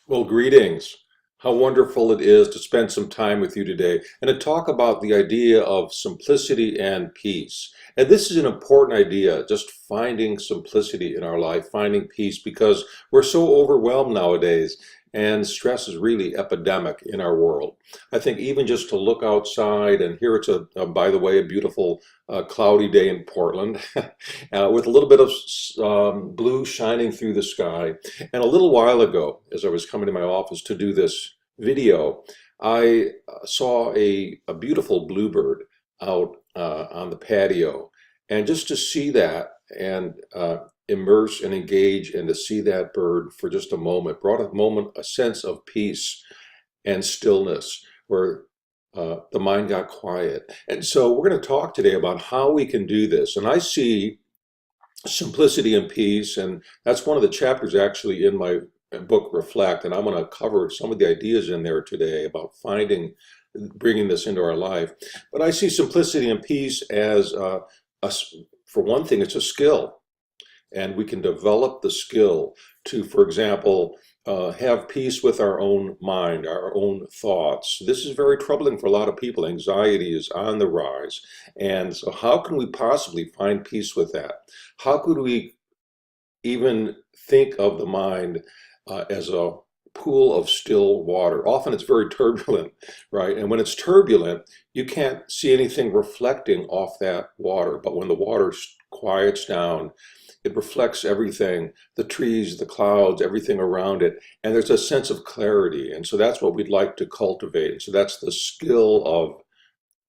Well, greetings. How wonderful it is to spend some time with you today and to talk about the idea of simplicity and peace. And this is an important idea, just finding simplicity in our life, finding peace, because we're so overwhelmed nowadays and stress is really epidemic in our world. I think even just to look outside, and here it's by the way, a beautiful cloudy day in Portland with a little bit of blue shining through the sky. And a little while ago, as I was coming to my office to do this video, I saw a beautiful bluebird out on the patio. And just to see that and immerse and engage and to see that bird for just a moment brought a sense of peace and stillness where the mind got quiet. And so we're going to talk today about how we can do this. And I see simplicity and peace, and that's one of the chapters actually in my book Reflect, and I'm going to cover some of the ideas in there today about bringing this into our life. But I see simplicity and peace as for one thing, it's a skill, and we can develop the skill to, for example, have peace with our own mind, our own thoughts. This is very troubling for a lot of people. Anxiety is on the rise. And so how can we possibly find peace with that? How could we even think of the mind as a pool of still water? Often it's very turbulent, right? And when it's turbulent, you can't see anything reflecting off that water. But when the water quiets down, it reflects everything, the trees, the clouds, everything around it, and there's a sense of clarity. And so that's what we'd like to cultivate. And so that's the skill of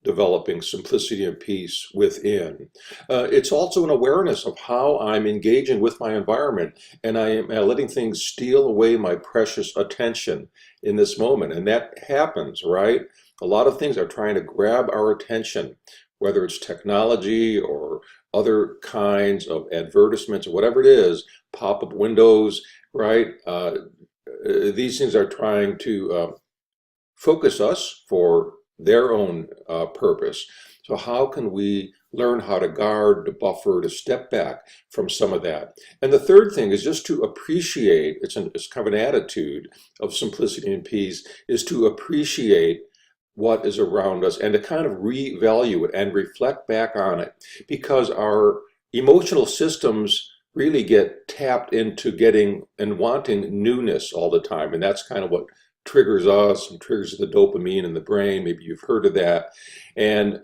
developing simplicity and peace within. It's also an awareness of how I'm engaging with my environment, and I am letting things steal away my precious attention in this moment. And that happens, right? A lot of things are trying to grab our attention, whether it's technology or other kinds of advertisements or whatever it is, pop-up windows, right? These things are trying to focus us for their own purpose. So how can we learn how to guard, to buffer, to step back from some of that? And the third thing is just to appreciate, it's kind of an attitude of simplicity and peace, is to appreciate what is around us and to kind of revalue it and reflect back on it, because our emotional systems really get tapped into getting and wanting newness all the time. And that's kind of what triggers us and triggers the dopamine in the brain. Maybe you've heard of that. And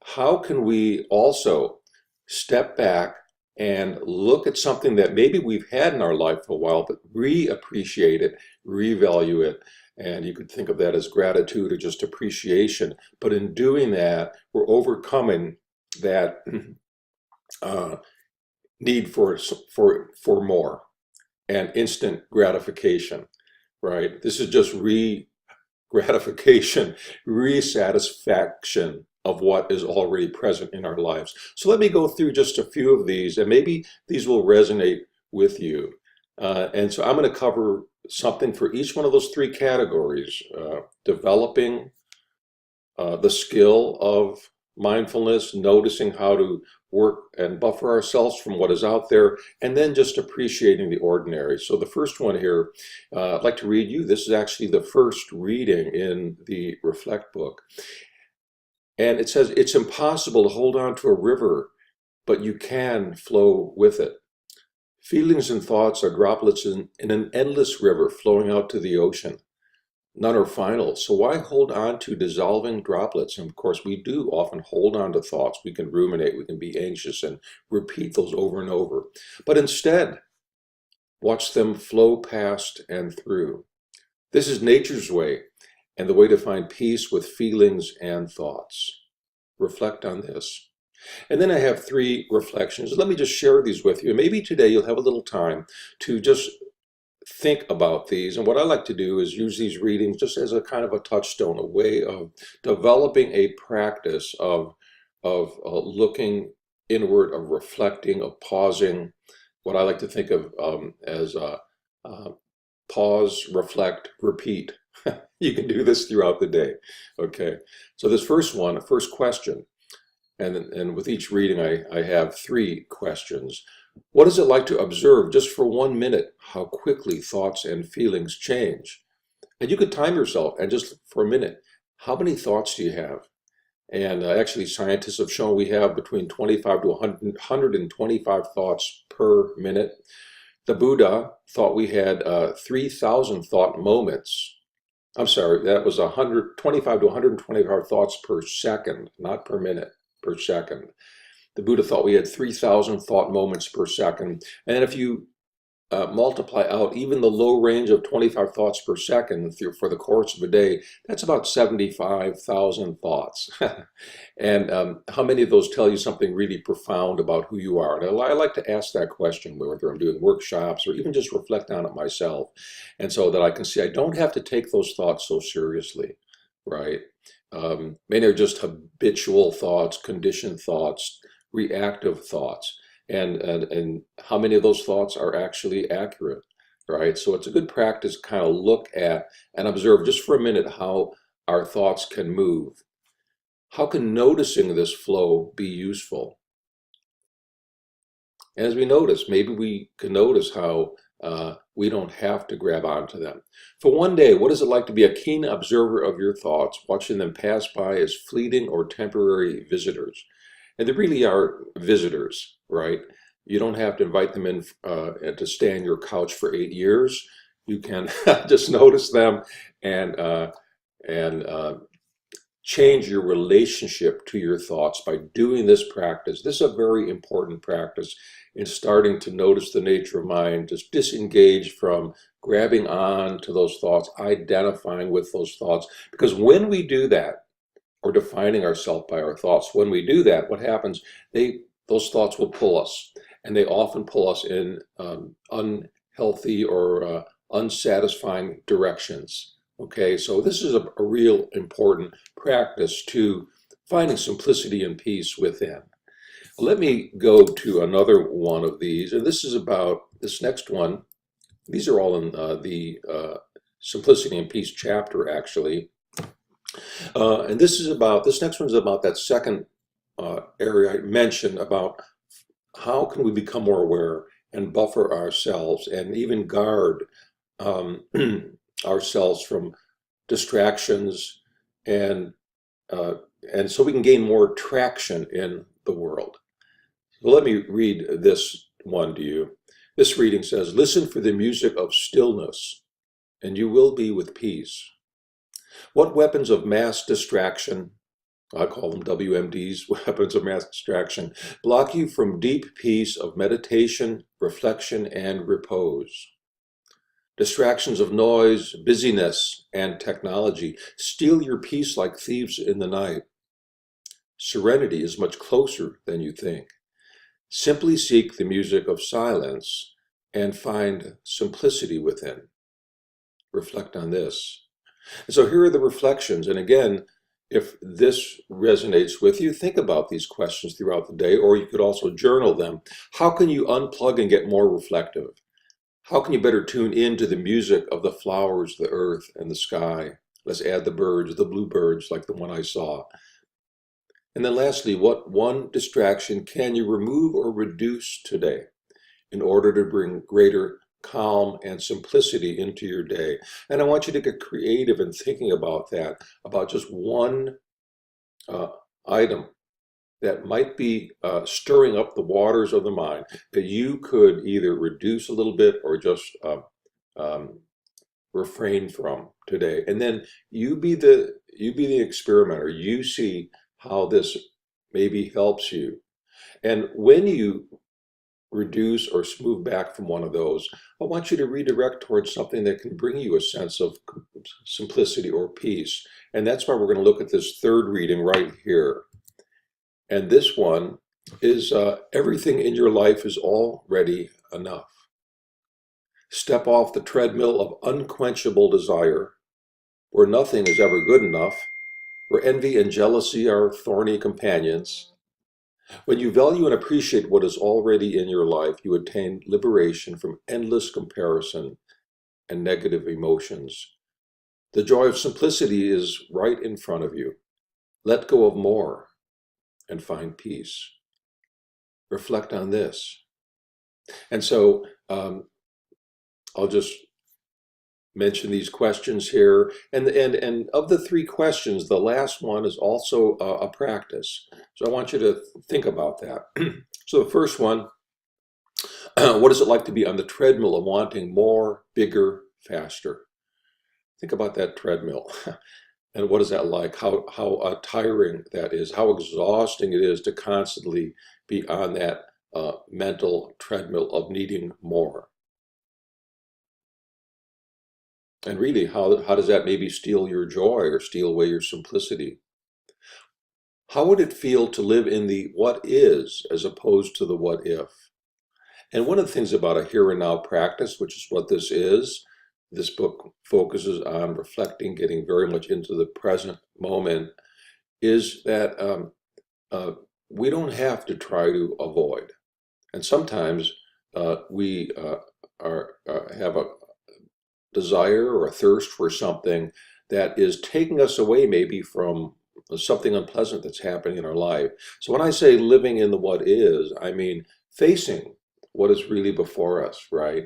how can we also step back and look at something that maybe we've had in our life for a while, but reappreciate it, revalue it? And you could think of that as gratitude or just appreciation. But in doing that, we're overcoming that need for more and instant gratification, right? This is just gratification, resatisfaction of what is already present in our lives. So let me go through just a few of these, and maybe these will resonate with you. And so I'm going to cover something for each one of those three categories: developing the skill of mindfulness, noticing how to work and buffer ourselves from what is out there, and then just appreciating the ordinary. So the first one here, I'd like to read you. This is actually the first reading in the Reflect book. And it says, "It's impossible to hold on to a river, but you can flow with it. Feelings and thoughts are droplets in an endless river flowing out to the ocean. None are final, so why hold on to dissolving droplets?" And of course, we do often hold on to thoughts. We can ruminate, we can be anxious and repeat those over and over. But instead, watch them flow past and through. This is nature's way, and the way to find peace with feelings and thoughts. Reflect on this. And then I have three reflections. Let me just share these with you. Maybe today you'll have a little time to just think about these. And what I like to do is use these readings just as a kind of a touchstone, a way of developing a practice of looking inward, of reflecting, of pausing, what I like to think of as pause, reflect, repeat. You can do this throughout the day. Okay, so this first question, and with each reading I have three questions. What is it like to observe just for 1 minute how quickly thoughts and feelings change? And you could time yourself and just for a minute, how many thoughts do you have? And actually, scientists have shown we have between 25 to 125 thoughts per minute. The Buddha thought we had 3,000 thought moments. I'm sorry, that was 125 to 125 thoughts per second, not per minute, per second. The Buddha thought we had 3,000 thought moments per second. And if you multiply out even the low range of 25 thoughts per second for the course of a day, that's about 75,000 thoughts. And how many of those tell you something really profound about who you are? And I like to ask that question whether I'm doing workshops or even just reflect on it myself. And so that I can see I don't have to take those thoughts so seriously, right? Many are just habitual thoughts, conditioned thoughts, reactive thoughts. And how many of those thoughts are actually accurate, right? So it's a good practice to kind of look at and observe just for a minute how our thoughts can move. How can noticing this flow be useful? As we notice, maybe we can notice how we don't have to grab onto them. For one day, what is it like to be a keen observer of your thoughts, watching them pass by as fleeting or temporary visitors? And they really are visitors, right? You don't have to invite them in to stay on your couch for 8 years. You can just notice them and and change your relationship to your thoughts by doing this practice. This is a very important practice in starting to notice the nature of mind, just disengage from grabbing on to those thoughts, identifying with those thoughts. Because when we do that, or defining ourselves by our thoughts, when we do that, what happens? Those thoughts will pull us, and they often pull us in unhealthy or unsatisfying directions. Okay, so this is a real important practice to finding simplicity and peace within. Let me go to another one of these, and this is about this next one. These are all in the Simplicity and Peace chapter, actually. And this next one is about that second area I mentioned about how can we become more aware and buffer ourselves and even guard um, ourselves from distractions and uh, and so we can gain more traction in the world. Well, let me read this one to you. This reading says, "Listen for the music of stillness, and you will be with peace. What weapons of mass distraction, I call them WMDs, weapons of mass distraction, block you from deep peace of meditation, reflection, and repose? Distractions of noise, busyness, and technology steal your peace like thieves in the night. Serenity is much closer than you think. Simply seek the music of silence and find simplicity within. Reflect on this." And so here are the reflections. And again, if this resonates with you, think about these questions throughout the day, or you could also journal them. How can you unplug and get more reflective? How can you better tune into the music of the flowers, the earth, and the sky? Let's add the birds, the bluebirds, like the one I saw. And then lastly, what one distraction can you remove or reduce today in order to bring greater calm and simplicity into your day? And I want you to get creative in thinking about that, about just one uh, item that might be stirring up the waters of the mind that you could either reduce a little bit or just um, refrain from today. And then you be the experimenter. You see how this maybe helps you. And when you reduce or move back from one of those, I want you to redirect towards something that can bring you a sense of simplicity or peace. And that's why we're going to look at this third reading right here. And this one is everything in your life is already enough. Step off the treadmill of unquenchable desire, where nothing is ever good enough, where envy and jealousy are thorny companions. When you value and appreciate what is already in your life, you attain liberation from endless comparison and negative emotions. The joy of simplicity is right in front of you. Let go of more and find peace. Reflect on this. And so I'll just mention these questions here. And of the three questions, the last one is also a practice. So I want you to think about that. So the first one, what is it like to be on the treadmill of wanting more, bigger, faster? Think about that treadmill. And what is that like? How tiring that is, how exhausting it is to constantly be on that mental treadmill of needing more. And really, how does that maybe steal your joy or steal away your simplicity? How would it feel to live in the what is as opposed to the what if? And one of the things about a here and now practice, which is what this book focuses on reflecting, getting very much into the present moment, is that uh, we don't have to try to avoid. And sometimes we have a desire or a thirst for something that is taking us away maybe from something unpleasant that's happening in our life. So when I say living in the what is, I mean facing what is really before us, right?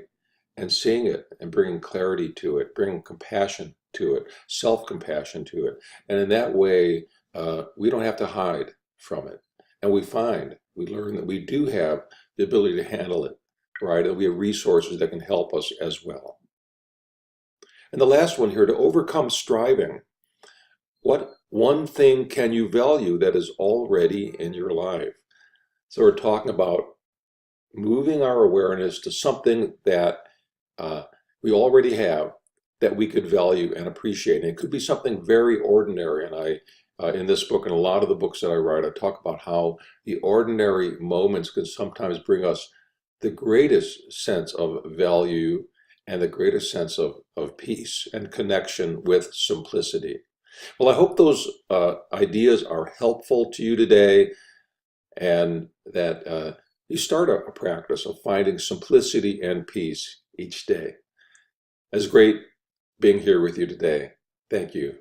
And seeing it and bringing clarity to it, bringing compassion to it, self-compassion to it. And in that way, we don't have to hide from it. And we learn that we do have the ability to handle it, right? And we have resources that can help us as well. And the last one here, to overcome striving. What one thing can you value that is already in your life? So we're talking about moving our awareness to something that we already have that we could value and appreciate. And it could be something very ordinary. And in this book and a lot of the books that I write, I talk about how the ordinary moments can sometimes bring us the greatest sense of value and the greatest sense of peace and connection with simplicity. Well, I hope those ideas are helpful to you today and that you start a practice of finding simplicity and peace each day. It's great being here with you today. Thank you.